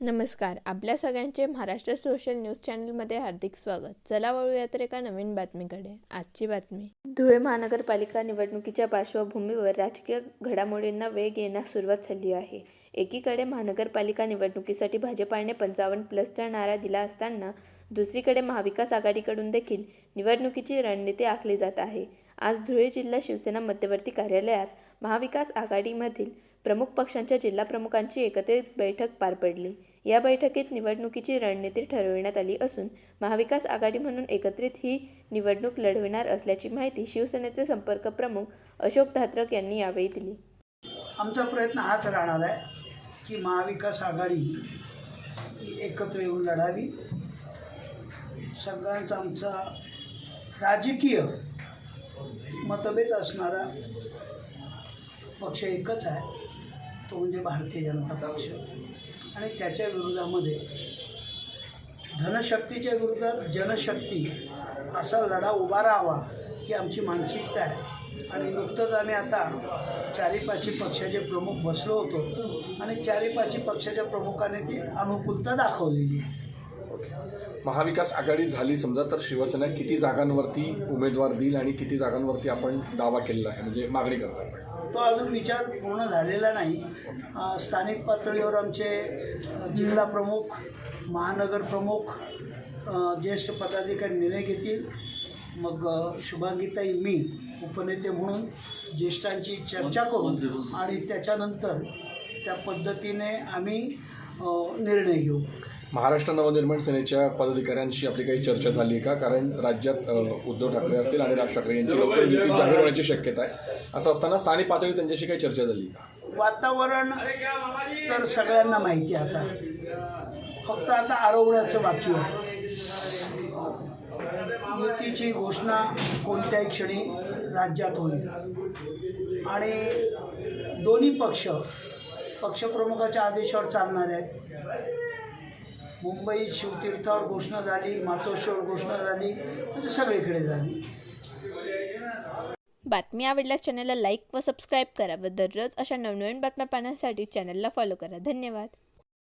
नमस्कार. आपल्या सगळ्यांचे महाराष्ट्र सोशल न्यूज चॅनलमध्ये हार्दिक स्वागत. चला वळूया तर एका नवीन बातमीकडे. आजची बातमी. धुळे महानगरपालिका निवडणुकीच्या पार्श्वभूमीवर राजकीय घडामोडींना वेग येण्यास सुरुवात झाली आहे. एकीकडे महानगरपालिका निवडणुकीसाठी भाजपाने 55+चा नारा दिला असताना दुसरीकडे महाविकास आघाडीकडून देखील निवडणुकीची रणनीती आखली जात आहे. आज धुळे जिल्हा शिवसेना मध्यवर्ती कार्यालयात महाविकास आघाडीमधील प्रमुख पक्षांच्या जिल्हाप्रमुखांची एकत्रित बैठक पार पडली. या बैठकीत निवडणुकीची रणनीती ठरविण्यात आली असून महाविकास आघाडी म्हणून एकत्रित ही निवडणूक लढविणार असल्याची माहिती शिवसेनेचे संपर्क प्रमुख अशोक धात्रक यांनी यावेळी दिली. आमचा प्रयत्न हाच राहणार आहे की महाविकास आघाडी एकत्र येऊन लढावी. सगळ्यांचा आमचा राजकीय मतभेद असणारा पक्ष एकच आहे, तो म्हणजे भारतीय जनता पक्ष. आणि त्याच्या विरोधामध्ये धनशक्तीच्या विरोधात जनशक्ती असा लढा उभा राहावा ही आमची मानसिकता आहे. आणि नुकतंच आम्ही आता 4-5 पक्षाचे प्रमुख बसलो होतो आणि 4-5 पक्षाच्या प्रमुखाने ती अनुकूलता दाखवलेली आहे. महाविकास आघाडी झाली समजा तर शिवसेना किती जागांवरती उमेदवार देईल आणि किती जागांवरती आपण दावा केलेला आहे, म्हणजे मागणी करतात? तो अजून विचार पूर्ण झालेला नाही. स्थानिक पातळीवर आमचे जिल्हा प्रमुख, महानगर प्रमुख, ज्येष्ठ पदाधिकारी निर्णय घेतील. मग शुभांगीताई, मी उपनेते म्हणून ज्येष्ठांची चर्चा करू आणि त्याच्यानंतर त्या पद्धतीने आम्ही निर्णय घेऊ. महाराष्ट्र नवनिर्माण सेनेच्या पदाधिकाऱ्यांशी आपली काही चर्चा झाली आहे का? कारण राज्यात उद्धव ठाकरे असतील आणि राज ठाकरे यांची लवकर युती जाहीर होण्याची शक्यता आहे. असं असताना स्थानिक पातळीवर त्यांच्याशी काही चर्चा झाली का? वातावरण तर सगळ्यांना माहिती आहे. आता फक्त आता आरवण्याचं बाकी आहे. युतीची घोषणा कोणत्याही क्षणी राज्यात होईल आणि दोन्ही पक्षप्रमुखाच्या आदेशावर चालणार आहेत. मुंबई शिवतीर्थावर घोषणा झाली, मातोश्रीवर घोषणा झाली, म्हणजे सगळीकडे झाली. बातमी आवडल्यास चॅनलला लाईक व सबस्क्राईब करा व दररोज अशा नवनवीन बातम्या पाहण्यासाठी चॅनलला फॉलो करा. धन्यवाद.